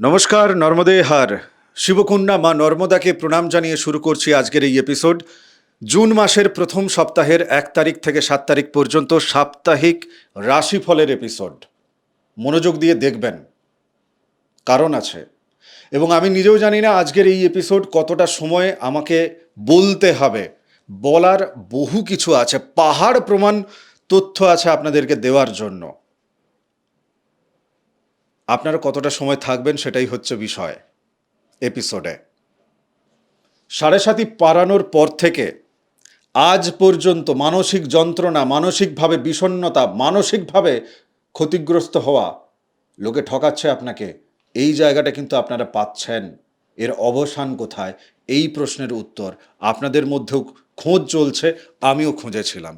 নমস্কার, নর্মদে হার। শিবকন্যা মা নর্মদাকে প্রণাম জানিয়ে শুরু করছি আজকের এই এপিসোড। জুন মাসের প্রথম সপ্তাহের 1 তারিখ থেকে 7 তারিখ পর্যন্ত সাপ্তাহিক রাশিফলের এপিসোড। মনোযোগ দিয়ে দেখবেন, কারণ আছে। এবং আমি নিজেও জানি না আজকের এই এপিসোড কতটা সময় আমাকে বলতে হবে। বলার বহু কিছু আছে, পাহাড় প্রমাণ তথ্য আছে আপনাদেরকে দেওয়ার জন্য। আপনারা কতটা সময় থাকবেন সেটাই হচ্ছে বিষয় এপিসোডে। সাড়ে সাতি পারানোর পর থেকে আজ পর্যন্ত মানসিক যন্ত্রণা, মানসিকভাবে বিষণ্ণতা, মানসিকভাবে ক্ষতিগ্রস্ত হওয়া, লোকে ঠকাচ্ছে আপনাকে, এই জায়গাটা কিন্তু আপনারা পাচ্ছেন। এর অবসান কোথায়, এই প্রশ্নের উত্তর আপনাদের মধ্যেও খোঁজ চলছে, আমিও খুঁজেছিলাম।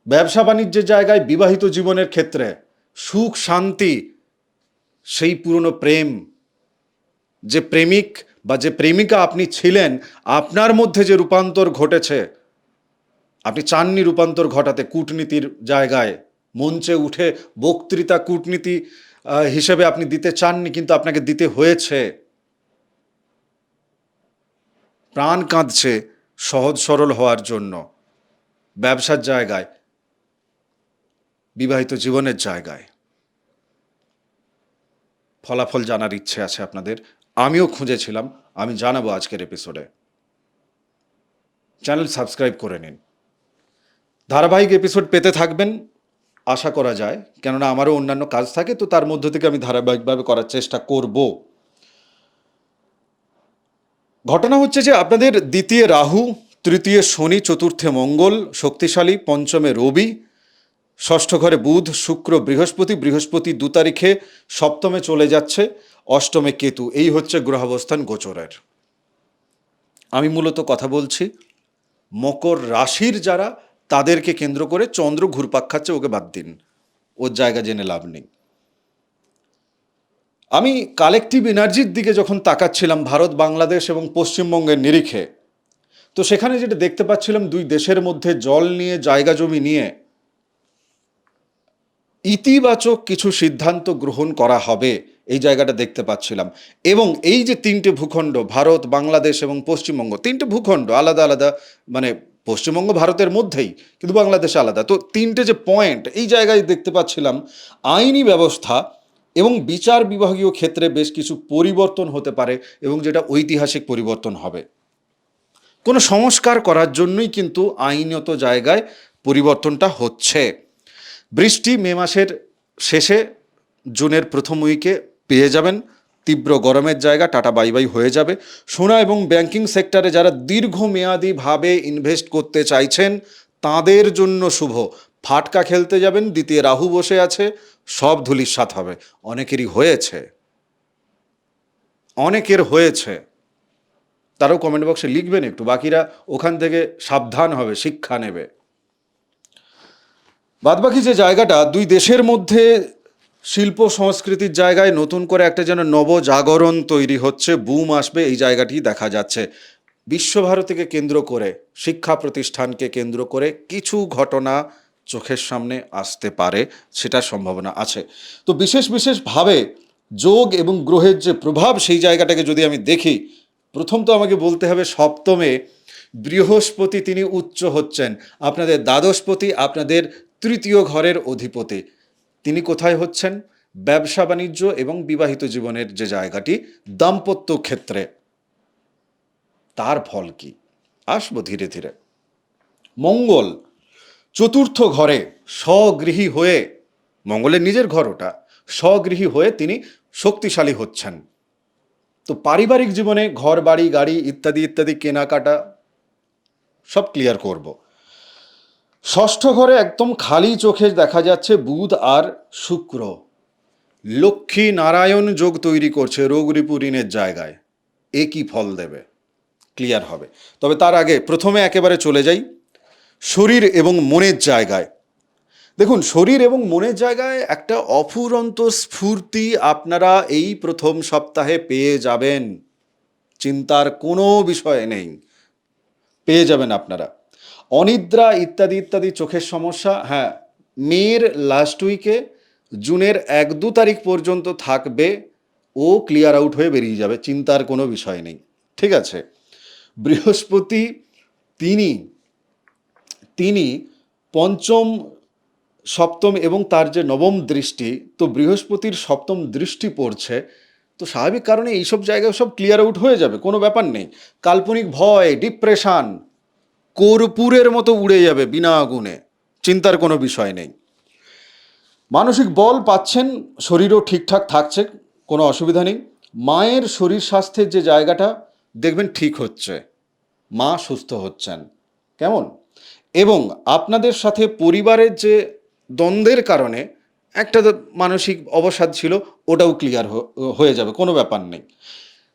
ব্যবসা বাণিজ্যের জায়গায়, বিবাহিত জীবনের ক্ষেত্রে সুখ শান্তি, সেই পুরনো প্রেম, যে প্রেমিক বা যে প্রেমিকা আপনি ছিলেন, আপনার মধ্যে যে রূপান্তর ঘটেছে, আপনি চাননি রূপান্তর ঘটাতে কূটনীতির জায়গায়, মঞ্চে উঠে বক্তৃতা কূটনীতি হিসেবে আপনি দিতে চাননি, কিন্তু আপনাকে দিতে হয়েছে। প্রাণ কাঁদছে সহজ সরল হওয়ার জন্য, ব্যবসার জায়গায়, বিবাহিত জীবনের জায়গায়। ফলাফল জানার ইচ্ছে আছে আপনাদের, আমিও খুঁজেছিলাম, আমি জানাবো আজকের এপিসোডে। চ্যানেল সাবস্ক্রাইব করে নিন, ধারাবাহিক এপিসোড পেতে থাকবেন আশা করা যায়, কেননা আমারও অন্যান্য কাজ থাকে, তো তার মধ্য থেকে আমি ধারাবাহিকভাবে করার চেষ্টা করব। ঘটনা হচ্ছে যে আপনাদের দ্বিতীয় রাহু, তৃতীয় শনি, চতুর্থে মঙ্গল, শক্তিশালী পঞ্চমে রবি, ষষ্ঠ ঘরে বুধ, শুক্র, বৃহস্পতি। বৃহস্পতি 2 তারিখে সপ্তমে চলে যাচ্ছে, অষ্টমে কেতু। এই হচ্ছে গ্রহাবস্থান গোচরের। আমি মূলত কথা বলছি মকর রাশির যারা, তাদেরকে কেন্দ্র করে। চন্দ্র ঘুরপাক খাচ্ছে, ওকে বাদ দিন, ওর জায়গা জেনে লাভ নেই। আমি কালেকটিভ এনার্জির দিকে যখন তাকাচ্ছিলাম ভারত, বাংলাদেশ এবং পশ্চিমবঙ্গের নিরিখে, তো সেখানে যেটা দেখতে পাচ্ছিলাম, দুই দেশের মধ্যে জল নিয়ে, জায়গা জমি নিয়ে ইতিবাচক কিছু সিদ্ধান্ত গ্রহণ করা হবে, এই জায়গাটা দেখতে পাচ্ছিলাম। এবং এই যে 3টে ভূখণ্ড, ভারত, বাংলাদেশ এবং পশ্চিমবঙ্গ, 3টে ভূখণ্ড আলাদা আলাদা, মানে পশ্চিমবঙ্গ ভারতের মধ্যেই, কিন্তু বাংলাদেশ আলাদা। তো 3টে যে পয়েন্ট, এই জায়গায় দেখতে পাচ্ছিলাম আইনি ব্যবস্থা এবং বিচার বিভাগীয় ক্ষেত্রে বেশ কিছু পরিবর্তন হতে পারে, এবং যেটা ঐতিহাসিক পরিবর্তন হবে। কোনো সংস্কার করার জন্যই কিন্তু আইনত জায়গায় পরিবর্তনটা হচ্ছে। বৃষ্টি মে মাসের শেষে, জুনের প্রথম উইকে পেয়ে যাবেন। তীব্র গরমের জায়গা টাটা বাই বাই হয়ে যাবে। সোনা এবং ব্যাংকিং সেক্টরে যারা দীর্ঘমেয়াদীভাবে ইনভেস্ট করতে চাইছেন, তাদের জন্য শুভ। ফাটকা খেলতে যাবেন, দ্বিতীয় রাহু বসে আছে, সব ধূলিসাৎ হবে। অনেকেরই হয়েছে, অনেকের হয়েছে, তারাও কমেন্ট বক্সে লিখবেন একটু, বাকিরা ওখান থেকে সাবধান হবে, শিক্ষা নেবে। বাদবাকি যে জায়গাটা, দুই দেশের মধ্যে শিল্প সংস্কৃতির জায়গায় নতুন করে একটা যেন নবজাগরণ তৈরি হচ্ছে, বুম আসবে, এই জায়গাটি দেখা যাচ্ছে। বিশ্বভারতীকে কেন্দ্র করে, শিক্ষা প্রতিষ্ঠানকে কেন্দ্র করে কিছু ঘটনা চোখের সামনে আসতে পারে, সেটার সম্ভাবনা আছে। তো বিশেষ বিশেষভাবে যোগ এবং গ্রহের যে প্রভাব, সেই জায়গাটাকে যদি আমি দেখি, প্রথম তো আমাকে বলতে হবে সপ্তমে বৃহস্পতি, তিনি উচ্চ হচ্ছেন, আপনাদের দ্বাদশপতি, আপনাদের তৃতীয় ঘরের অধিপতি। তিনি কোথায় হচ্ছেন? ব্যবসা বাণিজ্য এবং বিবাহিত জীবনের যে জায়গাটি, দাম্পত্য ক্ষেত্রে। তার ফল কি আসবো ধীরে ধীরে। মঙ্গল চতুর্থ ঘরে স্বগৃহী হয়ে, মঙ্গলের নিজের ঘর ওটা, স্বগৃহী হয়ে তিনি শক্তিশালী হচ্ছেন। তো পারিবারিক জীবনে ঘর বাড়ি গাড়ি ইত্যাদি ইত্যাদি কেনাকাটা সব ক্লিয়ার করব। ষষ্ঠ ঘরে একদম খালি চোখে দেখা যাচ্ছে বুধ আর শুক্র, লক্ষ্মী নারায়ণ যোগ তৈরি করছে রোগ রিপু ঋণের জায়গায়। এ কি ফল দেবে, ক্লিয়ার হবে। তবে তার আগে প্রথমে একেবারে চলে যাই শরীর এবং মনের জায়গায়। দেখুন, শরীর এবং মনের জায়গায় একটা অফুরন্ত স্ফূর্তি আপনারা এই প্রথম সপ্তাহে পেয়ে যাবেন, চিন্তার কোনো বিষয় নেই, পেয়ে যাবেন আপনারা। অনিদ্রা ইত্যাদি ইত্যাদি চোখের সমস্যা, হ্যাঁ, মের লাস্ট উইকে জুনের 1-2 তারিখ পর্যন্ত থাকবে, ও ক্লিয়ার আউট হয়ে বেরিয়ে যাবে, চিন্তার কোনো বিষয় নেই। ঠিক আছে। বৃহস্পতি তিনি তিনি পঞ্চম, সপ্তম এবং তার যে নবম দৃষ্টি, তো বৃহস্পতির সপ্তম দৃষ্টি পড়ছে, তো স্বাভাবিক কারণে এইসব জায়গায় সব ক্লিয়ার আউট হয়ে যাবে, কোনো ব্যাপার নেই। কাল্পনিক ভয়, ডিপ্রেশন কর্পূরের মতো উড়ে যাবে বিনা আগুনে, চিন্তার কোনো বিষয় নেই। মানসিক বল পাচ্ছেন, শরীরও ঠিকঠাক থাকছে, কোনো অসুবিধা নেই। মায়ের শরীর স্বাস্থ্যের যে জায়গাটা দেখবেন ঠিক হচ্ছে, মা সুস্থ হচ্ছেন, কেমন। এবং আপনাদের সাথে পরিবারের যে দ্বন্দ্বের কারণে একটা মানসিক অবসাদ ছিল, ওটাও ক্লিয়ার হয়ে যাবে, কোনো ব্যাপার নেই।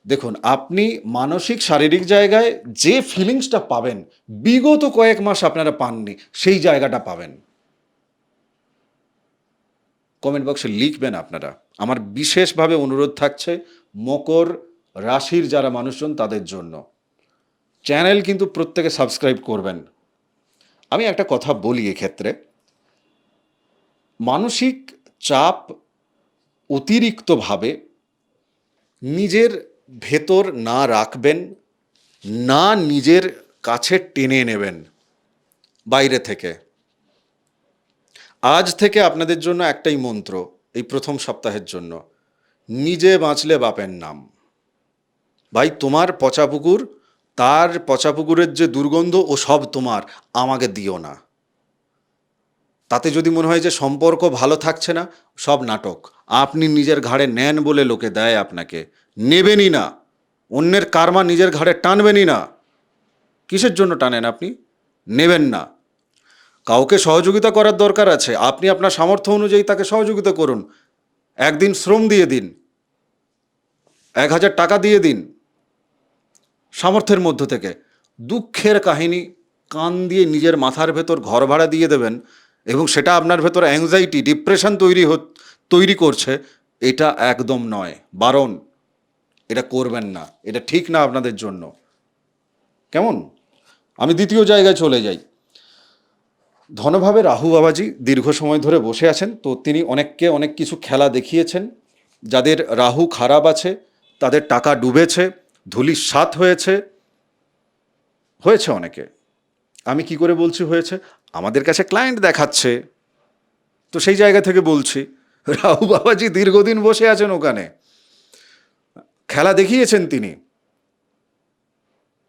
দেখুন, আপনি মানসিক শারীরিক জায়গায় যে ফিলিংসটা পাবেন, বিগত কয়েক মাস আপনারা পাননি, সেই জায়গাটা পাবেন। কমেন্ট বক্সে লিখবেন আপনারা। আমার বিশেষভাবে অনুরোধ থাকছে মকর রাশির যারা মানুষজন তাদের জন্য। চ্যানেল কিন্তু প্রত্যেকে সাবস্ক্রাইব করবেন। আমি একটা কথা বলি এক্ষেত্রে, মানসিক চাপ অতিরিক্তভাবে নিজের ভেতর না রাখবেন, না নিজের কাছে টেনে নেবেন বাইরে থেকে। আজ থেকে আপনাদের জন্য একটাই মন্ত্র, এই প্রথম সপ্তাহের জন্য, নিজে বাঁচলে বাপের নাম। ভাই, তোমার পচা পুকুর, তার পচা পুকুরের যে দুর্গন্ধ, ও সব তোমার, আমাকে দিও না। তাতে যদি মনে হয় যে সম্পর্ক ভালো থাকছে না, সব নাটক। আপনি নিজের ঘাড়ে নেন বলে লোকে দেয় আপনাকে, নেবেনই না। অন্যের কার্মা নিজের ঘাড়ে টানবেনই না। কিসের জন্য টানেন আপনি? নেবেন না। কাউকে সহযোগিতা করার দরকার আছে, আপনি আপনার সামর্থ্য অনুযায়ী তাকে সহযোগিতা করুন। একদিন শ্রম দিয়ে দিন, 1000 টাকা দিয়ে দিন সামর্থ্যের মধ্য থেকে। দুঃখের কাহিনী কান দিয়ে নিজের মাথার ভেতর ঘর ভাড়া দিয়ে দেবেন, এবং সেটা আপনার ভেতর অ্যাংজাইটি, ডিপ্রেশন তৈরি করছে, এটা একদম নয়, বারণ। এটা করবেন না, এটা ঠিক না আপনাদের জন্য, কেমন। আমি দ্বিতীয় জায়গায় চলে যাই। ধনভাবে রাহু বাবাজি দীর্ঘ সময় ধরে বসে আছেন, তো তিনি অনেককে অনেক কিছু খেলা দেখিয়েছেন। যাদের রাহু খারাপ আছে তাদের টাকা ডুবেছে, ধূলিসাৎ হয়েছে, হয়েছে অনেকে। আমি কি করে বলছি হয়েছে? আমাদের কাছে ক্লায়েন্ট দেখাচ্ছে, তো সেই জায়গা থেকে বলছি। রাহু বাবাজি দীর্ঘদিন বসে আছেন ওখানে, খেলা দেখিয়েছেন তিনি।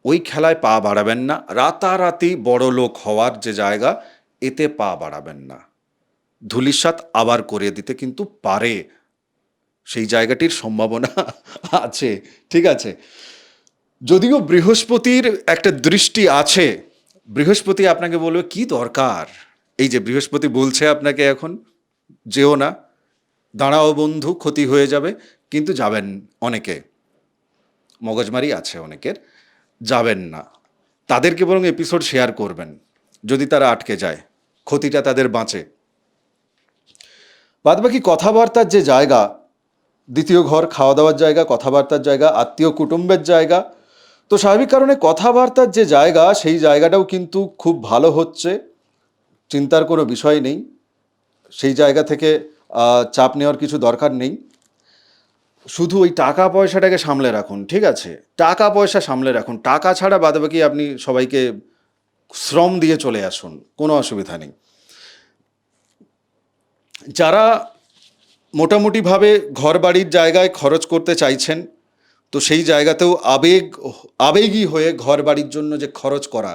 ওই খেলায় পা বাড়াবেন না। রাতারাতি বড় লোক হওয়ার যে জায়গা, এতে পা বাড়াবেন না। ধূলিসাৎ আবার করে দিতে কিন্তু পারে, সেই জায়গাটির সম্ভাবনা আছে। ঠিক আছে। যদিও বৃহস্পতির একটা দৃষ্টি আছে, বৃহস্পতি আপনাকে বলবে কি দরকার, এই যে বৃহস্পতি বলছে আপনাকে এখন যেও না, দাঁড়াও বন্ধু, ক্ষতি হয়ে যাবে, কিন্তু যাবেন অনেকে, মগজমারি আছে অনেকের, যাবেন না। তাদেরকে বরং এপিসোড শেয়ার করবেন, যদি তারা আটকে যায়, ক্ষতিটা তাদের বাঁচে। বাদবাকি কথাবার্তার যে জায়গা, দ্বিতীয় ঘর খাওয়া দাওয়ার জায়গা, কথাবার্তার জায়গা, আত্মীয় কুটুম্বের জায়গা, তো স্বাভাবিক কারণে কথাবার্তার যে জায়গা, সেই জায়গাটাও কিন্তু খুব ভালো হচ্ছে, চিন্তার কোনো বিষয় নেই। সেই জায়গা থেকে চাপ নেওয়ার কিছু দরকার নেই। শুধু ওই টাকা পয়সাটাকে সামলে রাখুন, ঠিক আছে। টাকা পয়সা সামলে রাখুন, টাকা ছাড়া বাদবাকি আপনি সবাইকে শ্রম দিয়ে চলে আসুন, কোনো অসুবিধা নেই। যারা মোটামুটিভাবে ঘর বাড়ির জায়গায় খরচ করতে চাইছেন, তো সেই জায়গাতেও আবেগী হয়ে ঘর বাড়ির জন্য যে খরচ করা,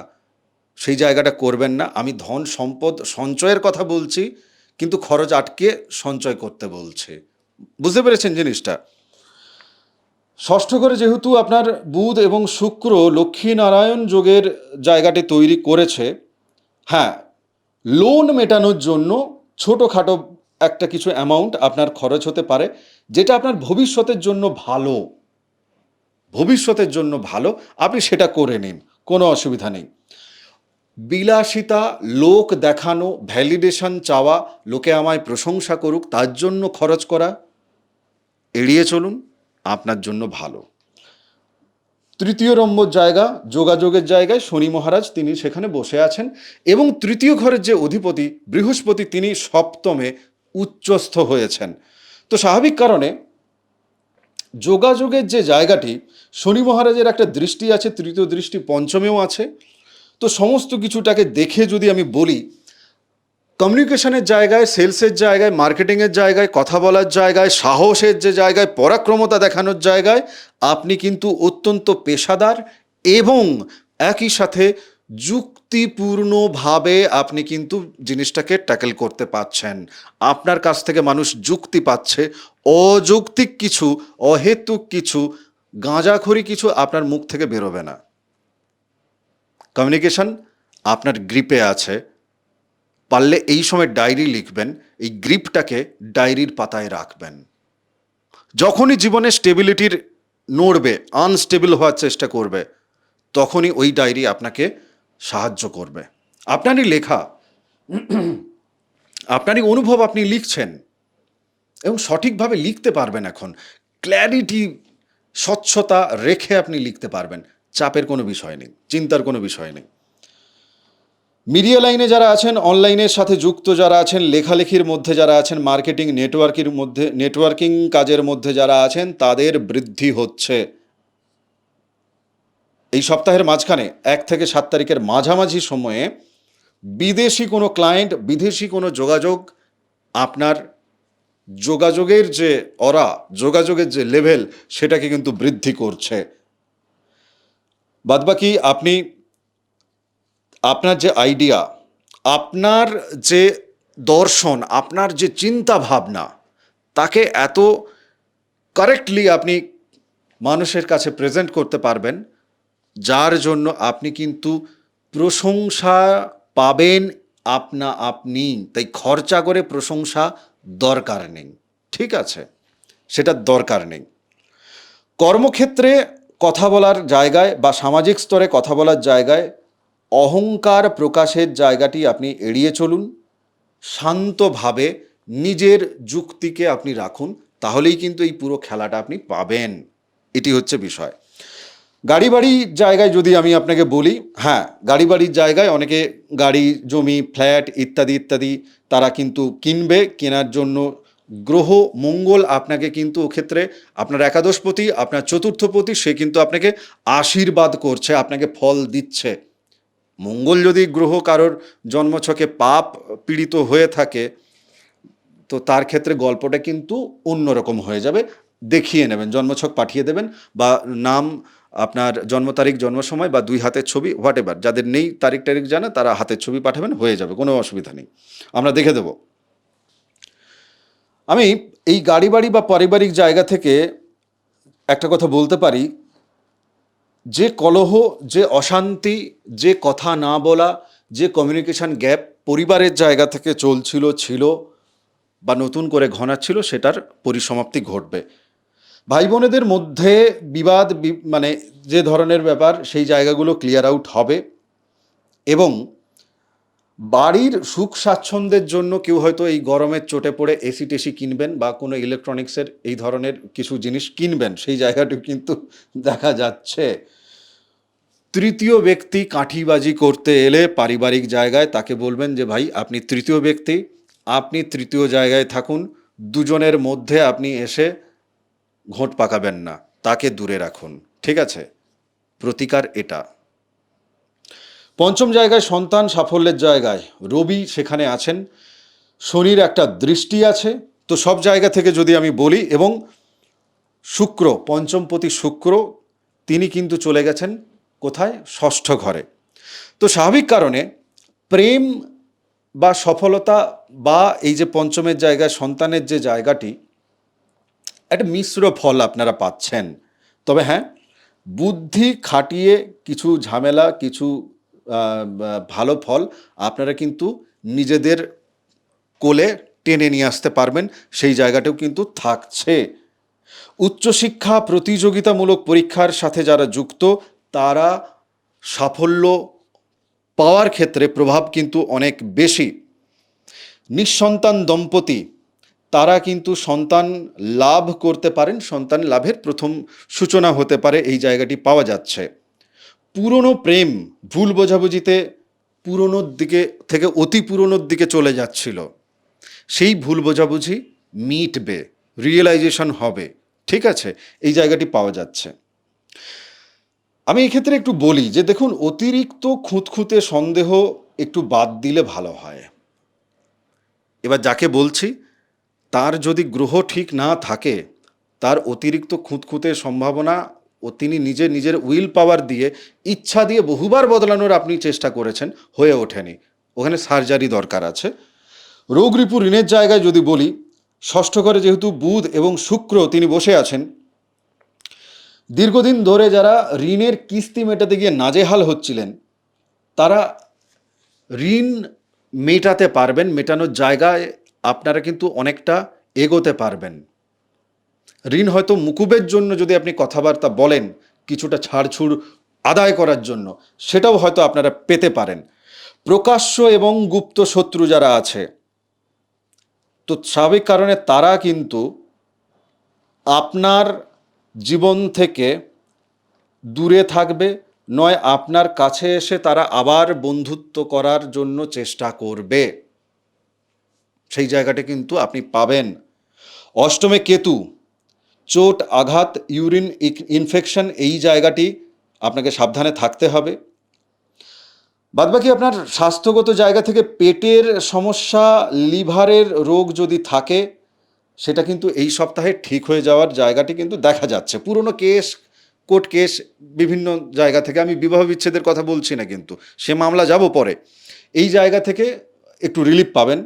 সেই জায়গাটা করবেন না। আমি ধন সম্পদ সঞ্চয়ের কথা বলছি, কিন্তু খরচ আটকে সঞ্চয় করতে বলছে। বুঝতে পেরেছেন জিনিসটা? ষষ্ঠ ঘরে যেহেতু আপনার বুধ এবং শুক্র লক্ষ্মীনারায়ণ যোগের জায়গাটি তৈরি করেছে, হ্যাঁ, লোন মেটানোর জন্য ছোটোখাটো একটা কিছু অ্যামাউন্ট আপনার খরচ হতে পারে, যেটা আপনার ভবিষ্যতের জন্য ভালো, ভবিষ্যতের জন্য ভালো, আপনি সেটা করে নিন, কোনো অসুবিধা নেই। বিলাসিতা, লোক দেখানো, ভ্যালিডেশন চাওয়া, লোকে আমায় প্রশংসা করুক, তার জন্য খরচ করা এড়িয়ে চলুন, আপনার জন্য ভালো। তৃতীয় নম্বর জায়গা, যোগাযোগের জায়গায় শনি মহারাজ তিনি সেখানে বসে আছেন, এবং তৃতীয় ঘরের যে অধিপতি বৃহস্পতি, তিনি সপ্তমে উচ্চস্থ হয়েছেন। তো স্বাভাবিক কারণে যোগাযোগের যে জায়গাটি, শনি মহারাজের একটা দৃষ্টি আছে, তৃতীয় দৃষ্টি পঞ্চমেও আছে। তো সমস্ত কিছুটাকে দেখে যদি আমি বলি, কমিউনিকেশনের জায়গায়, সেলসের জায়গায়, মার্কেটিংয়ের জায়গায়, কথা বলার জায়গায়, সাহসের যে জায়গায়, পরাক্রমতা দেখানোর জায়গায় আপনি কিন্তু অত্যন্ত পেশাদার এবং একই সাথে যুক্তিপূর্ণভাবে আপনি কিন্তু জিনিসটাকে ট্যাকেল করতে পারছেন। আপনার কাছ থেকে মানুষ যুক্তি পাচ্ছে, অযৌক্তিক কিছু, অহেতুক কিছু, গাঁজাখড়ি কিছু আপনার মুখ থেকে বেরোবে না। কমিউনিকেশন আপনার গ্রিপে আছে। পারলে এই সময় ডায়েরি লিখবেন, এই গ্রিপটাকে ডায়েরির পাতায় রাখবেন। যখনই জীবনে স্টেবিলিটির নড়বে, আনস্টেবল হওয়ার চেষ্টা করবে, তখনই ওই ডায়েরি আপনাকে সাহায্য করবে। আপনারই লেখা, আপনারই অনুভব আপনি লিখছেন এবং সঠিকভাবে লিখতে পারবেন। এখন ক্ল্যারিটি, স্বচ্ছতা রেখে আপনি লিখতে পারবেন। চাপের কোনো বিষয় নেই, চিন্তার কোনো বিষয় নেই। মিডিয়া লাইনে যারা আছেন, অনলাইনের সাথে যুক্ত যারা আছেন, লেখালেখির মধ্যে যারা আছেন, মার্কেটিং নেটওয়ার্কিং কাজের মধ্যে যারা আছেন, তাদের বৃদ্ধি হচ্ছে। এই সপ্তাহের মাঝখানে 1 থেকে 7 তারিখের মাঝামাঝি সময়ে বিদেশি কোনো ক্লায়েন্ট, বিদেশি কোনো যোগাযোগ, আপনার যোগাযোগের যে যোগাযোগের যে লেভেল, সেটাকে কিন্তু বৃদ্ধি করছে। বাদবাকি আপনি, আপনার যে আইডিয়া, আপনার যে দর্শন, আপনার যে চিন্তা ভাবনা, তাকে এত কারেক্টলি আপনি মানুষের কাছে প্রেজেন্ট করতে পারবেন, যার জন্য আপনি কিন্তু প্রশংসা পাবেন আপনি। তাই খরচা করে প্রশংসা দরকার নেই, ঠিক আছে? সেটা দরকার নেই। কর্মক্ষেত্রে কথা বলার জায়গায় বা সামাজিক স্তরে কথা বলার জায়গায় অহংকার প্রকাশের জায়গাটি আপনি এড়িয়ে চলুন। শান্তভাবে নিজের যুক্তিকে আপনি রাখুন, তাহলেই কিন্তু এই পুরো খেলাটা আপনি পাবেন। এটি হচ্ছে বিষয়। গাড়ি বাড়ির জায়গায় যদি আমি আপনাকে বলি, হ্যাঁ, গাড়ি বাড়ির জায়গায় অনেকে গাড়ি, জমি, ফ্ল্যাট ইত্যাদি ইত্যাদি তারা কিন্তু কিনবে। কেনার জন্য গ্রহ মঙ্গল আপনাকে কিন্তু ওক্ষেত্রে, আপনার একাদশপতি, আপনার চতুর্থপতি, সে কিন্তু আপনাকে আশীর্বাদ করছে, আপনাকে ফল দিচ্ছে। মঙ্গল যদি গ্রহ কারোর জন্মছকে পাপ পীড়িত হয়ে থাকে, তো তার ক্ষেত্রে গল্পটা কিন্তু অন্যরকম হয়ে যাবে। দেখিয়ে নেবেন, জন্মছক পাঠিয়ে দেবেন, বা নাম, আপনার জন্ম তারিখ, জন্ম সময়, বা 2 হাতের ছবি, হোয়াট এভার। যাদের নেই তারিখ টারিখ জানা, তারা হাতের ছবি পাঠাবেন, হয়ে যাবে, কোনো অসুবিধা নেই, আমরা দেখে দেব। আমি এই গাড়ি বাড়ি বা পারিবারিক জায়গা থেকে একটা কথা বলতে পারি, যে কলহ, যে অশান্তি, যে কথা না বলা, যে কমিউনিকেশন গ্যাপ পরিবারের জায়গা থেকে ছিল বা নতুন করে ঘনাচ্ছিল, সেটার পরিসমাপ্তি ঘটবে। ভাই বোনেদের মধ্যে বিবাদ, মানে যে ধরনের ব্যাপার, সেই জায়গাগুলো ক্লিয়ার আউট হবে। এবং বাড়ির সুখ স্বাচ্ছন্দ্যের জন্য কেউ হয়তো এই গরমের চোটে পড়ে এসি টেসি কিনবেন বা কোনো ইলেকট্রনিক্সের এই ধরনের কিছু জিনিস কিনবেন, সেই জায়গাটিও কিন্তু দেখা যাচ্ছে। তৃতীয় ব্যক্তি কাঠিবাজি করতে এলে পারিবারিক জায়গায়, তাকে বলবেন যে ভাই, আপনি তৃতীয় ব্যক্তি, আপনি তৃতীয় জায়গায় থাকুন, দুজনের মধ্যে আপনি এসে ঘোঁট পাকাবেন না, তাকে দূরে রাখুন, ঠিক আছে? প্রতিকার এটা। পঞ্চম জায়গায় সন্তান সাফল্যের জায়গায় রবি সেখানে আছেন, শনির একটা দৃষ্টি আছে। তো সব জায়গা থেকে যদি আমি বলি, এবং শুক্র, পঞ্চমপতি শুক্র, তিনি কিন্তু চলে গেছেন কোথায়? ষষ্ঠ ঘরে। তো স্বাভাবিক কারণে প্রেম বা সফলতা, বা এই যে পঞ্চমের জায়গায় সন্তানের যে জায়গাটি, একটা মিশ্র ফল আপনারা পাচ্ছেন। তবে হ্যাঁ, বুদ্ধি খাটিয়ে কিছু ঝামেলা, কিছু ভালো ফল আপনারা কিন্তু নিজেদের কোলে টেনে নিয়ে আসতে পারবেন, সেই জায়গাটাও কিন্তু থাকছে। উচ্চশিক্ষা, প্রতিযোগিতামূলক পরীক্ষার সাথে যারা যুক্ত, তারা সাফল্য পাওয়ার ক্ষেত্রে প্রভাব কিন্তু অনেক বেশি। নিঃসন্তান দম্পতি, তারা কিন্তু সন্তান লাভ করতে পারেন, সন্তান লাভের প্রথম সূচনা হতে পারে, এই জায়গাটি পাওয়া যাচ্ছে। পুরনো প্রেম ভুল বোঝাবুঝিতে পুরনোর দিকে থেকে অতি পুরনোর দিকে চলে যাচ্ছিল, সেই ভুল বোঝাবুঝি মিটবে, রিয়েলাইজেশন হবে। ঠিক আছে, এই জায়গাটি পাওয়া যাচ্ছে। আমি এক্ষেত্রে একটু বলি যে দেখুন, অতিরিক্ত খুঁতখুঁতে সন্দেহ একটু বাদ দিলে ভালো হয়। এবার যাকে বলছি তার যদি গ্রহ ঠিক না থাকে, তার অতিরিক্ত খুঁতখুঁতে সম্ভাবনা, ও তিনি নিজের উইল পাওয়ার দিয়ে, ইচ্ছা দিয়ে বহুবার বদলানোর আপনি চেষ্টা করেছেন, হয়ে ওঠেনি, ওখানে সার্জারি দরকার আছে। রোগ রিপু ঋণের জায়গায় যদি বলি, ষষ্ঠ ঘরে যেহেতু বুধ এবং শুক্র তিনি বসে আছেন, দীর্ঘদিন ধরে যারা ঋণের কিস্তি মেটাতে গিয়ে নাজেহাল হচ্ছিলেন, তারা ঋণ মেটাতে পারবেন, মেটানোর জায়গায় আপনারা কিন্তু অনেকটা এগোতে পারবেন। ঋণ হয়তো মুকুবের জন্য যদি আপনি কথাবার্তা বলেন, কিছুটা ছাড়ছুড় আদায় করার জন্য, সেটাও হয়তো আপনারা পেতে পারেন। প্রকাশ্য এবং গুপ্ত শত্রু যারা আছে, তো স্বাভাবিক কারণে তারা কিন্তু আপনার জীবন থেকে দূরে থাকবে, নয় আপনার কাছে এসে তারা আবার বন্ধুত্ব করার জন্য চেষ্টা করবে। সেই জায়গাটা কিন্তু আপনি পাবেন। অষ্টমে কেতু, চোট আঘাত, ইউরিন ইনফেকশন, এই জায়গাটি আপনাকে সাবধানে থাকতে হবে। বাদবাকি আপনার স্বাস্থ্যগত জায়গা থেকে পেটের সমস্যা, লিভারের রোগ যদি থাকে, সেটা কিন্তু এই সপ্তাহে ঠিক হয়ে যাওয়ার জায়গাটি কিন্তু দেখা যাচ্ছে। পুরনো কেস, কোর্ট কেস, বিভিন্ন জায়গা থেকে, আমি বিবাহ বিচ্ছেদের কথা বলছি না, কিন্তু সে মামলা যাব পরে, এই জায়গা থেকে একটু রিলিফ পাবেন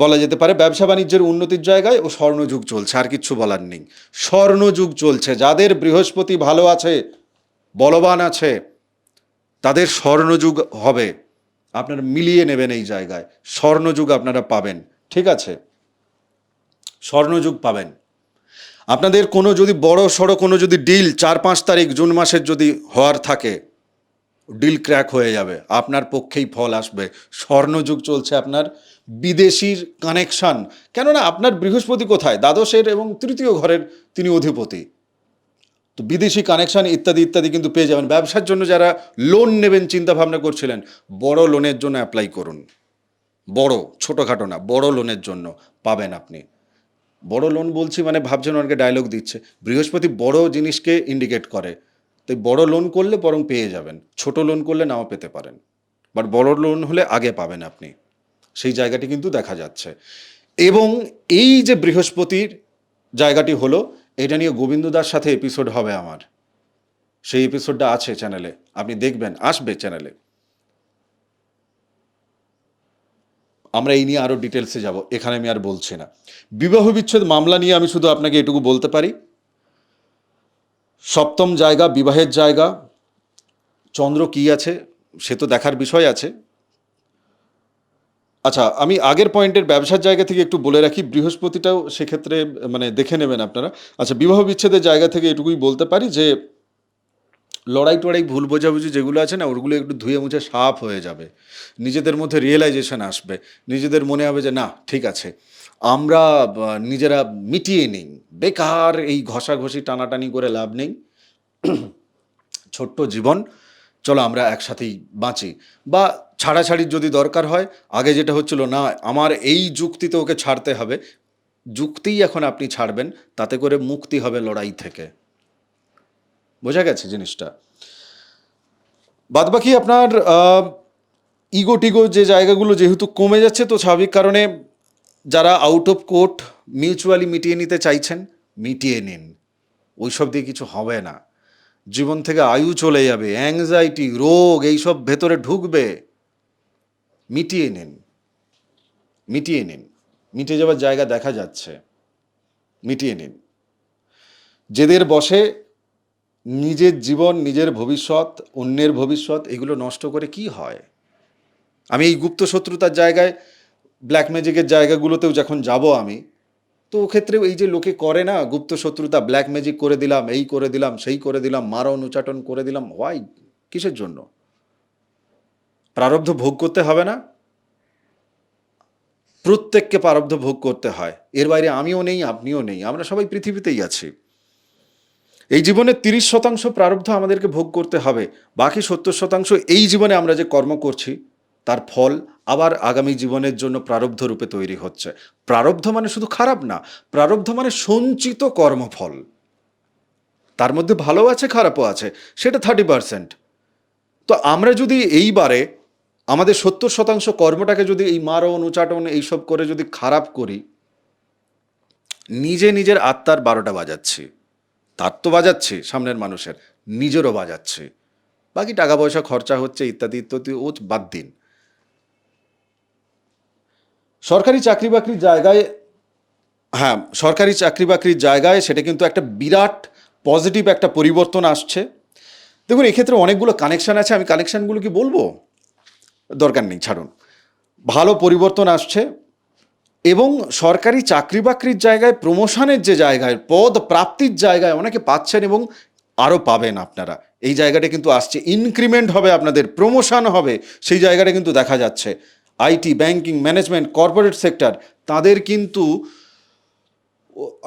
বলা যেতে পারে। ব্যবসা বাণিজ্যের উন্নতির জায়গায় ও স্বর্ণযুগ চলছে, আর কিচ্ছু বলার নেই। স্বর্ণযুগ চলছে, যাদের বৃহস্পতি ভালো আছে, বলবান আছে, তাদের স্বর্ণযুগ হবে। আপনারা মিলিয়ে নেবেন এই জায়গায়, স্বর্ণযুগ আপনারা পাবেন। ঠিক আছে, স্বর্ণযুগ পাবেন। আপনাদের কোনো যদি বড় সড়ো কোনো যদি ডিল 4-5 তারিখ জুন মাসের যদি হওয়ার থাকে, ডিল ক্র্যাক হয়ে যাবে, আপনার পক্ষেই ফল আসবে। স্বর্ণযুগ চলছে আপনার। বিদেশির কানেকশান, কেননা আপনার বৃহস্পতি কোথায়? দ্বাদশের এবং তৃতীয় ঘরের তিনি অধিপতি। তো বিদেশি কানেকশান ইত্যাদি ইত্যাদি কিন্তু পেয়ে যাবেন। ব্যবসার জন্য যারা লোন নেবেন চিন্তা ভাবনা করছিলেন, বড় লোনের জন্য অ্যাপ্লাই করুন। বড়, ছোটোখাটো না, বড় লোনের জন্য পাবেন আপনি। বড় লোন বলছি মানে ভাবছেন অনেকে ডায়লগ দিচ্ছে, বৃহস্পতি বড় জিনিসকে ইন্ডিকেট করে। তাই বড় লোন করলে বরং পেয়ে যাবেন, ছোট লোন করলে নাও পেতে পারেন, বাট বড় লোন হলে আগে পাবেন আপনি। সেই জায়গাটি কিন্তু দেখা যাচ্ছে। এবং এই যে বৃহস্পতির জায়গাটি হলো, এটা নিয়ে গোবিন্দদার সাথে এপিসোড হবে আমার, সেই এপিসোডটা আছে চ্যানেলে, আপনি দেখবেন, আসবে চ্যানেলে। আমরা এই নিয়ে আরও ডিটেলসে যাব, এখানে আমি আর বলছি না। বিবাহ বিচ্ছেদ মামলা নিয়ে আমি শুধু আপনাকে এটুকু বলতে পারি, সপ্তম জায়গা, বিবাহের জায়গা, চন্দ্র কি আছে সে তো দেখার বিষয় আছে। আচ্ছা, আমি আগের পয়েন্টের ব্যবসার জায়গা থেকে একটু বলে রাখি, বৃহস্পতিটাও সেক্ষেত্রে মানে দেখে নেবেন আপনারা। আচ্ছা, বিবাহ বিচ্ছেদের জায়গা থেকে এটুকুই বলতে পারি যে লড়াই টড়াই, ভুল বোঝাবুঝি যেগুলো আছে না, ওগুলো একটু ধুয়ে মুছে সাফ হয়ে যাবে। নিজেদের মধ্যে রিয়েলাইজেশন আসবে, নিজেদের মনে হবে যে না ঠিক আছে, আমরা নিজেরা মিটিয়ে নিই, বেকার এই ঘষাঘষি টানাটানি করে লাভ নেই। ছোট্ট জীবন, চলো আমরা একসাথেই বাঁচি। বা ছাড়াছাড়ির যদি দরকার হয়, আগে যেটা হচ্ছিল না আমার এই যুক্তিতে ওকে ছাড়তে হবে, যুক্তিই এখন আপনি ছাড়বেন, তাতে করে মুক্তি হবে লড়াই থেকে। বোঝা গেছে জিনিসটা? বাদবাকি আপনার ইগো টিগো যে জায়গাগুলো যেহেতু কমে যাচ্ছে, তো স্বাভাবিক কারণে যারা আউট অফ কোর্ট মিউচুয়ালি মিটিয়ে নিতে চাইছেন, মিটিয়ে নিন। ওইসব দিয়ে কিছু হবে না, জীবন থেকে আয়ু চলে যাবে, অ্যাংজাইটি, রোগ এইসব ভেতরে ঢুকবে। মিটিয়ে নিন, মিটিয়ে নিন, মিটে যাওয়ার জায়গা দেখা যাচ্ছে, মিটিয়ে নিন। যেদের বসে নিজের জীবন, নিজের ভবিষ্যৎ, অন্যের ভবিষ্যৎ, এগুলো নষ্ট করে কি হয়? আমি এই গুপ্ত শত্রুতার জায়গায়, ব্ল্যাক ম্যাজিকের জায়গাগুলোতেও যখন যাব আমি, তো ক্ষেত্রেও এই যে লোকে করে না গুপ্ত শত্রুতা, ব্ল্যাক ম্যাজিক করে দিলাম, এই করে দিলাম, সেই করে দিলাম, মারণ উচাটন করে দিলাম, হোয়াই? কিসের জন্য? প্রারব্ধ ভোগ করতে হবে না? প্রত্যেককে প্রারব্ধ ভোগ করতে হয়, এর বাইরে আমিও নেই, আপনিও নেই, আমরা সবাই পৃথিবীতেই আছি। এই জীবনে 30% প্রারব্ধ আমাদেরকে ভোগ করতে হবে, বাকি 70% এই জীবনে আমরা যে কর্ম করছি তার ফল আবার আগামী জীবনের জন্য প্রারব্ধ রূপে তৈরি হচ্ছে। প্রারব্ধ মানে শুধু খারাপ না, প্রারব্ধ মানে সঞ্চিত কর্মফল। তার মধ্যে ভালো আছে, খারাপও আছে, সেটা 30%। তো আমরা যদি এইবারে আমাদের 70% কর্মটাকে যদি এই মারণ উচাটন এইসব করে যদি খারাপ করি, নিজের আত্মার 12টা বাজাচ্ছি। তার তো বাজাচ্ছি, সামনের মানুষের, নিজেরও বাজাচ্ছি। বাকি টাকা পয়সা খরচা হচ্ছে ইত্যাদি ইত্যাদি, ও বাদ দিন। সরকারি চাকরি বাকরির জায়গায়, হ্যাঁ, সরকারি চাকরি বাকরির জায়গায় সেটা কিন্তু একটা বিরাট পজিটিভ একটা পরিবর্তন আসছে। দেখুন, এক্ষেত্রে অনেকগুলো কানেকশন আছে, আমি কানেকশনগুলো কি বলবো, দরকার নেই, ছাড়ুন। ভালো পরিবর্তন আসছে এবং সরকারি চাকরি বাকরির জায়গায় প্রমোশনের যে জায়গায়, পদ প্রাপ্তির জায়গায় অনেকে পাচ্ছেন এবং আরও পাবেন আপনারা। এই জায়গাটা কিন্তু আসছে, ইনক্রিমেন্ট হবে আপনাদের, প্রমোশন হবে, সেই জায়গাটা কিন্তু দেখা যাচ্ছে। IT, banking, management, corporate sector, তাদের কিন্তু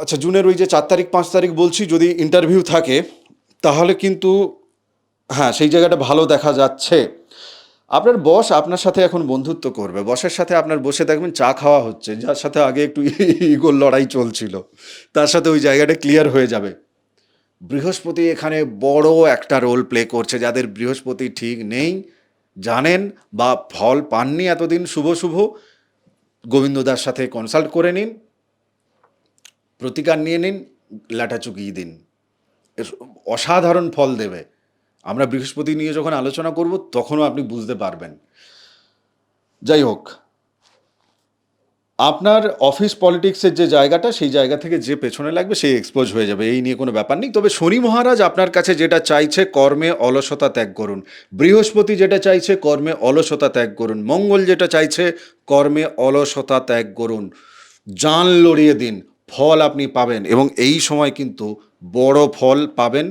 আচ্ছা জুনের ওই যে 4 তারিখ 5 তারিখ বলছি, যদি ইন্টারভিউ থাকে তাহলে কিন্তু হ্যাঁ সেই জায়গাটা ভালো দেখা যাচ্ছে। আপনার বস আপনার সাথে এখন বন্ধুত্ব করবে, বসের সাথে আপনার বসে দেখবেন চা খাওয়া হচ্ছে, যার সাথে আগে একটু ইগোর লড়াই চলছিল তার সাথে ওই জায়গাটা ক্লিয়ার হয়ে যাবে। বৃহস্পতি এখানে বড় একটা রোল প্লে করছে। যাদের বৃহস্পতি ঠিক নেই, জানেন বা ফল পাননি এতদিন শুভ শুভ, গোবিন্দদার সাথে কনসাল্ট করে নিন, প্রতিকার নিয়ে নিন, লাটা চুকিয়ে দিন, অসাধারণ ফল দেবে। আমরা বৃহস্পতি নিয়ে যখন আলোচনা করব তখনও আপনি বুঝতে পারবেন। যাই হোক, আপনার অফিস পলিটিক্সের যে জায়গাটা, সেই জায়গা থেকে যে পেছনে লাগবে সেই এক্সপোজ হয়ে যাবে, এই নিয়ে কোনো ব্যাপার নেই। তবে শনি মহারাজ আপনার কাছে যেটা চাইছে, কর্মে অলসতা ত্যাগ করুন। বৃহস্পতি যেটা চাইছে, কর্মে অলসতা ত্যাগ করুন। মঙ্গল যেটা চাইছে, কর্মে অলসতা ত্যাগ করুন, জান লড়িয়ে দিন, ফল আপনি পাবেন এবং এই সময় কিন্তু বড় ফল পাবেন।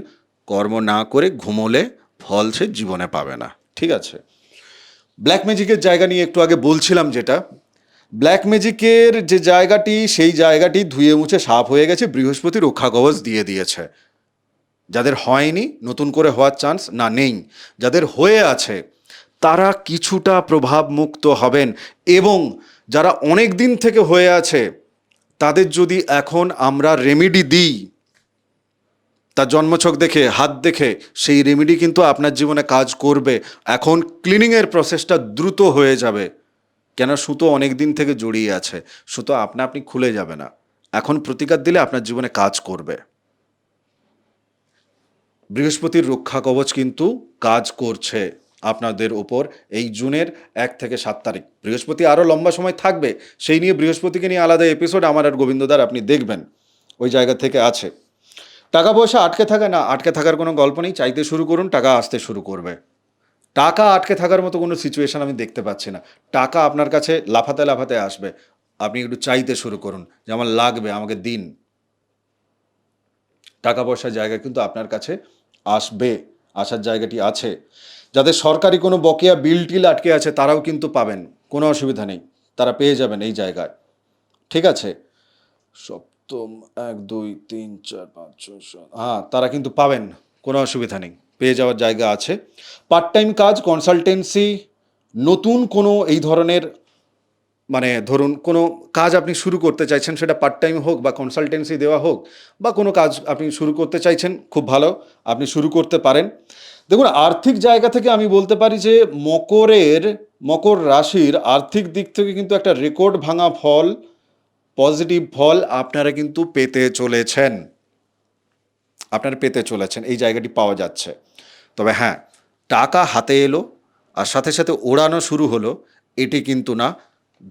কর্ম না করে ঘুমোলে ফল সে জীবনে পাবে না, ঠিক আছে? ব্ল্যাক ম্যাজিকের জায়গা নিয়ে একটু আগে বলছিলাম, যেটা ব্ল্যাক ম্যাজিকের যে জায়গাটি, সেই জায়গাটি ধুয়ে মুছে সাফ হয়ে গেছে, বৃহস্পতি রক্ষা কবচ দিয়ে দিয়েছে। যাদের হয়নি, নতুন করে হওয়ার চান্স না নেই, যাদের হয়ে আছে তারা কিছুটা প্রভাব মুক্ত হবেন। এবং যারা অনেক দিন থেকে হয়ে আছে তাদের যদি এখন আমরা রেমেডি দিই, তার জন্মছক দেখে, হাত দেখে, সেই রেমেডি কিন্তু আপনার জীবনে কাজ করবে। এখন ক্লিনিংয়ের প্রসেসটা দ্রুত হয়ে যাবে, কেন সুতো অনেক দিন থেকে জড়িয়ে আছে, সুতো আপনা আপনি খুলে যাবে না। এখন প্রতিকার দিলে আপনার জীবনে কাজ করবে। বৃহস্পতির রক্ষা কবচ কিন্তু কাজ করছে আপনাদের ওপর এই জুনের 1 থেকে 7 তারিখ। বৃহস্পতি আরও লম্বা সময় থাকবে, সেই নিয়ে বৃহস্পতিকে নিয়ে আলাদা এপিসোড আমার আর গোবিন্দদার আপনি দেখবেন, ওই জায়গা থেকে আছে। টাকা পয়সা আটকে থাকে না, আটকে থাকার কোনো গল্প নেই, চাইতে শুরু করুন, টাকা আসতে শুরু করবে। টাকা আটকে থাকার মতো কোনো সিচুয়েশন আমি দেখতে পাচ্ছি না। টাকা আপনার কাছে লাফাতে লাফাতে আসবে, আপনি একটু চাইতে শুরু করুন যে আমার লাগবে, আমাকে দিন। টাকা পয়সার জায়গা কিন্তু আপনার কাছে আসবে, আসার জায়গাটি আছে। যাদের সরকারি কোনো বকেয়া বিল টিল আটকে আছে তারাও কিন্তু পাবেন, কোনো অসুবিধা নেই, তারা পেয়ে যাবেন এই জায়গায়, ঠিক আছে? সপ্তম 1 2 3 4 5 6 7, হ্যাঁ তারা কিন্তু পাবেন, কোনো অসুবিধা নেই, পেয়ে যাওয়ার জায়গা আছে। পার্ট টাইম কাজ, কনসালটেন্সি, নতুন কোনো এই ধরনের, মানে ধরুন কোনো কাজ আপনি শুরু করতে চাইছেন, সেটা পার্ট টাইম হোক বা কনসালটেন্সি দেওয়া হোক, বা কোনো কাজ আপনি শুরু করতে চাইছেন, খুব ভালো, আপনি শুরু করতে পারেন। দেখুন, আর্থিক জায়গা থেকে আমি বলতে পারি যে মকর রাশির আর্থিক দিক থেকে কিন্তু একটা রেকর্ড ভাঙা ফল, পজিটিভ ফল আপনারা কিন্তু পেতে চলেছেন, এই জায়গাটি পাওয়া যাচ্ছে। তবে হ্যাঁ, টাকা হাতে এলো আর সাথে সাথে ওড়ানো শুরু হলো, এটি কিন্তু না।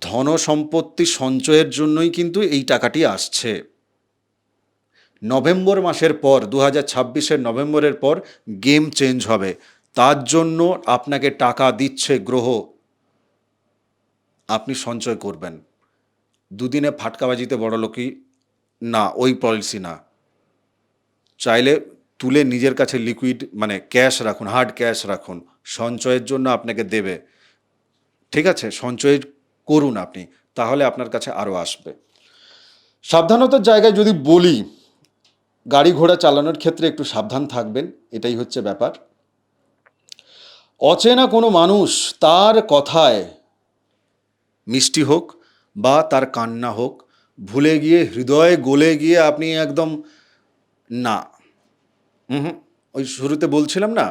ধন সম্পত্তি সঞ্চয়ের জন্যই কিন্তু এই টাকাটি আসছে। নভেম্বর মাসের পর, 2026-এর নভেম্বরের পর গেম চেঞ্জ হবে, তার জন্য আপনাকে টাকা দিচ্ছে গ্রহ, আপনি সঞ্চয় করবেন। দুদিনে ফাটকাবাজিতে বড়লোকি না, ওই পলিসি না। চাইলে তুলে নিজের কাছে লিকুইড মানে ক্যাশ রাখুন, হার্ড ক্যাশ রাখুন, সঞ্চয়ের জন্য আপনাকে দেবে, ঠিক আছে? সঞ্চয় করুন আপনি, তাহলে আপনার কাছে আরও আসবে। সাবধানতার জায়গায় যদি বলি, গাড়ি ঘোড়া চালানোর ক্ষেত্রে একটু সাবধান থাকবেন, এটাই হচ্ছে ব্যাপার। অচেনা কোনো মানুষ তার কথায় মিষ্টি হোক বা তার কান্না হোক, ভুলে গিয়ে হৃদয়ে গলে গিয়ে আপনি একদম না, হুম, ওই শুরুতে বলছিলাম না,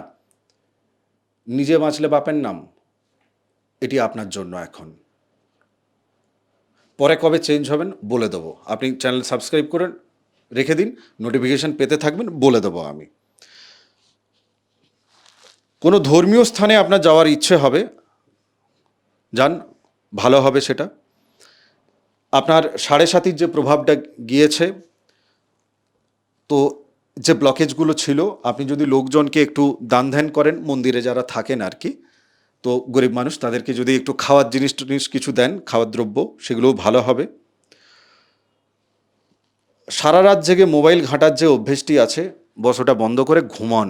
নিজে বাঁচলে বাপের নাম, এটি আপনার জন্য এখন। পরে কবে চেঞ্জ হবেন বলে দেবো, আপনি চ্যানেল সাবস্ক্রাইব করে রেখে দিন, নোটিফিকেশান পেতে থাকবেন, বলে দেবো আমি। কোনো ধর্মীয় স্থানে আপনার যাওয়ার ইচ্ছে হবে, যান, ভালো হবে সেটা। আপনার সাড়ে সাতির যে প্রভাবটা গিয়েছে, তো যে ব্লকেজগুলো ছিল, আপনি যদি লোকজনকে একটু দান ধ্যান করেন, মন্দিরে যারা থাকেন আর কি, তো গরিব মানুষ তাদেরকে যদি একটু খাওয়ার জিনিস টিনিস কিছু দেন, খাওয়ার দ্রব্য, সেগুলোও ভালো হবে। সারা রাত জেগে মোবাইল ঘাঁটার যে অভ্যেসটি আছে, বস ওটা বন্ধ করে ঘুমান।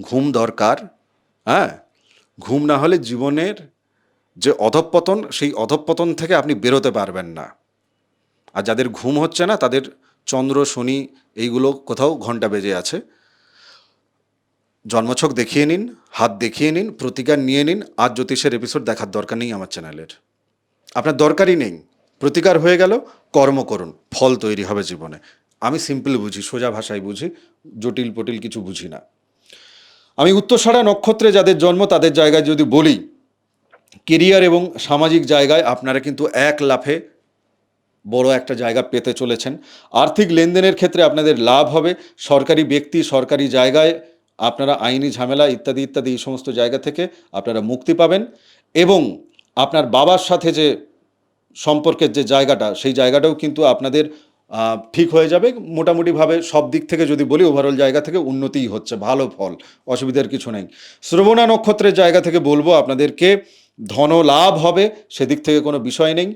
ঘুম দরকার, হ্যাঁ। ঘুম না হলে জীবনের যে অধঃপতন, সেই অধঃপতন থেকে আপনি বেরোতে পারবেন না। আর যাদের ঘুম হচ্ছে না, তাদের চন্দ্র শনি এইগুলো কোথাও ঘন্টা বেজে আছে। জন্মছক দেখিয়ে নিন, হাত দেখিয়ে নিন, প্রতিকার নিয়ে নিন। আর জ্যোতিষের এপিসোড দেখার দরকার নেই আমার চ্যানেলের, আপনার দরকারই নেই। প্রতিকার হয়ে গেল, কর্ম করুন, ফল তৈরি হবে জীবনে। আমি সিম্পল বুঝি, সোজা ভাষায় বুঝি, জটিল পটিল কিছু বুঝি না। আমি উত্তরসাড়া নক্ষত্রে যাদের জন্ম, তাদের জায়গায় যদি বলি, কেরিয়ার এবং সামাজিক জায়গায় আপনারা কিন্তু এক লাফে বড় একটা জায়গা পেতে চলেছেন। আর্থিক লেনদেনের ক্ষেত্রে আপনাদের লাভ হবে। সরকারি ব্যক্তি, সরকারি জায়গায় আপনারা আইনি ঝামেলা ইত্যাদি ইত্যাদি এই সমস্ত জায়গা থেকে আপনারা মুক্তি পাবেন। এবং আপনার বাবার সাথে যে সম্পর্কের যে জায়গাটা, সেই জায়গাটাও কিন্তু আপনাদের ঠিক হয়ে যাবে। মোটামুটিভাবে সব দিক থেকে যদি বলি, ওভারঅল জায়গা থেকে উন্নতিই হচ্ছে, ভালো ফল, অসুবিধার কিছু নেই। শ্রবণা নক্ষত্রের জায়গা থেকে বলবো আপনাদেরকে ধন লাভ হবে, সেদিক থেকে কোনো বিষয় নেই।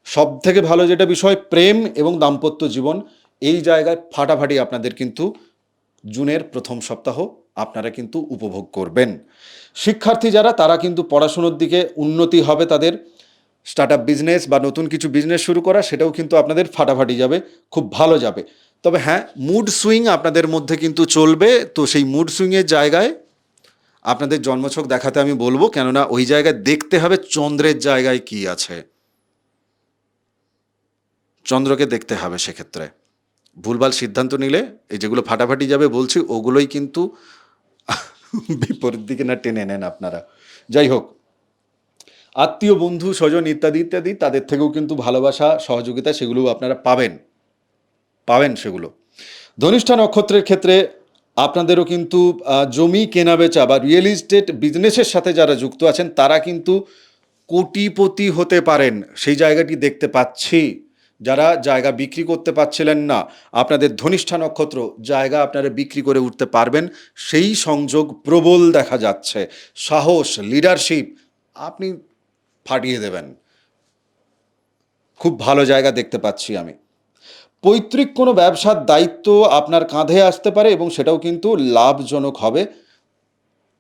সব থেকে ভালো যেটা বিষয়, প্রেম এবং দাম্পত্য জীবন, এই জায়গায় ফাটাফাটি আপনাদের কিন্তু জুনের প্রথম সপ্তাহ আপনারা কিন্তু উপভোগ করবেন। শিক্ষার্থী যারা, তারা কিন্তু পড়াশুনোর দিকে উন্নতি হবে তাদের। স্টার্ট আপ বিজনেস বা নতুন কিছু বিজনেস শুরু করা, সেটাও কিন্তু আপনাদের ফাটাফাটি যাবে, খুব ভালো যাবে। তবে হ্যাঁ, মুড সুইং আপনাদের মধ্যে কিন্তু চলবে। তো সেই মুড সুইংয়ের জায়গায় আপনাদের জন্মছক দেখাতে আমি বলবো, কেননা ওই জায়গায় দেখতে হবে চন্দ্রের জায়গায় কি আছে, চন্দ্রকে দেখতে হবে। সেক্ষেত্রে ভুলভাল সিদ্ধান্ত নিলে, এই যেগুলো ফাটাফাটি যাবে বলছি, ওগুলোই কিন্তু বিপরীত দিকে না টেনে নেন আপনারা। যাই হোক, আত্মীয় বন্ধু স্বজন ইত্যাদি ইত্যাদি, তাদের থেকেও কিন্তু ভালোবাসা সহযোগিতা সেগুলোও আপনারা পাবেন, সেগুলো। ধনিষ্ঠা নক্ষত্রের ক্ষেত্রে আপনাদেরও কিন্তু জমি কেনাবেচা বা রিয়েল এস্টেট বিজনেসের সাথে যারা যুক্ত আছেন, তারা কিন্তু কোটিপতি হতে পারেন, সেই জায়গাটি দেখতে পাচ্ছি। যারা জায়গা বিক্রি করতে পারছিলেন না, আপনাদের ধনিষ্ঠা নক্ষত্র জায়গা আপনারা বিক্রি করে উঠতে পারবেন, সেই সংযোগ প্রবল দেখা যাচ্ছে। সাহস, লিডারশিপ আপনি ফাটিয়ে দেবেন, খুব ভালো জায়গা দেখতে পাচ্ছি আমি। পৈতৃক কোনো ব্যবসার দায়িত্ব আপনার কাঁধে আসতে পারে এবং সেটাও কিন্তু লাভজনক হবে।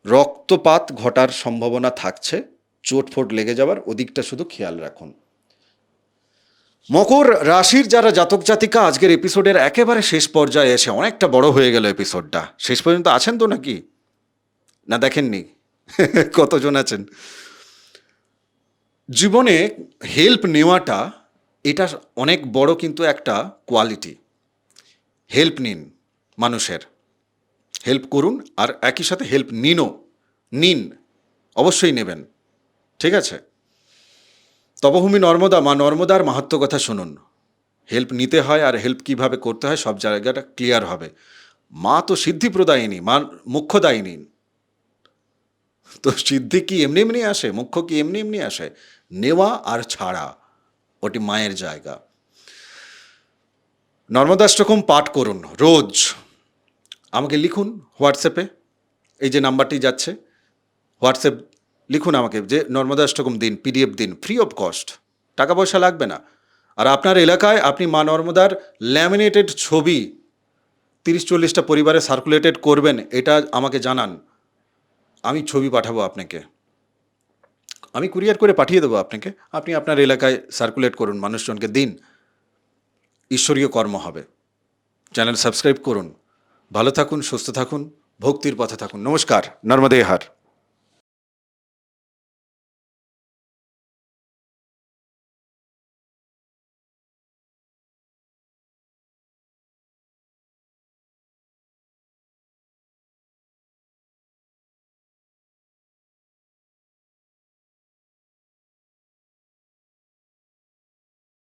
রক্তপাত ঘটার সম্ভাবনা থাকছে, চোটফোট লেগে যাওয়ার, ওদিকটা শুধু খেয়াল রাখুন। মকর রাশির যারা জাতক জাতিকা, আজকের এপিসোডের একেবারে শেষ পর্যায়ে এসে, অনেকটা বড় হয়ে গেল এপিসোডটা, শেষ পর্যন্ত আছেন তো নাকি, না দেখেননি? কতজন আছেন? জীবনে হেল্প নেওয়াটা, এটা অনেক বড় কিন্তু একটা কোয়ালিটি। হেল্প নিন, মানুষের হেল্প করুন, আর একই সাথে হেল্প নিন, অবশ্যই নেবেন, ঠিক আছে? তপভূমি নর্মদা, মা নর্মদার মাহাত্ম্য কথা শুনুন। হেল্প নিতে হয় আর হেল্প কিভাবে করতে হয়, সব জায়গাটা ক্লিয়ার হবে। মা তো সিদ্ধি প্রদায়িনী, মা মুখ্যদায়িনী। তো সিদ্ধি কি এমনি এমনি আসে, মুখ্য কি এমনি এমনি আসে? নেওয়া আর ছাড়া, ওটি মায়ের জায়গা। নর্মদাষ্টকম পাঠ করুন রোজ। আমাকে লিখুন হোয়াটসঅ্যাপে, এই যে নাম্বারটি যাচ্ছে, হোয়াটসঅ্যাপ লিখুন আমাকে যে নর্মদাষ্টকম দিন, পিডিএফ দিন, ফ্রি অফ কস্ট, টাকা পয়সা লাগবে না। আর আপনার এলাকায় আপনি মা নর্মদার ল্যামিনেটেড ছবি 30-40টা পরিবারে সার্কুলেটেড করবেন, এটা আমাকে জানান, আমি ছবি পাঠাবো আপনাকে, আমি কুরিয়ার করে পাঠিয়ে দেবো আপনাকে। আপনি আপনার এলাকায় সার্কুলেট করুন, মানুষজনকে দিন, ঈশ্বরীয় কর্ম হবে। চ্যানেল সাবস্ক্রাইব করুন। ভালো থাকুন, সুস্থ থাকুন, ভক্তির পথে থাকুন। নমস্কার, নর্মদে হার।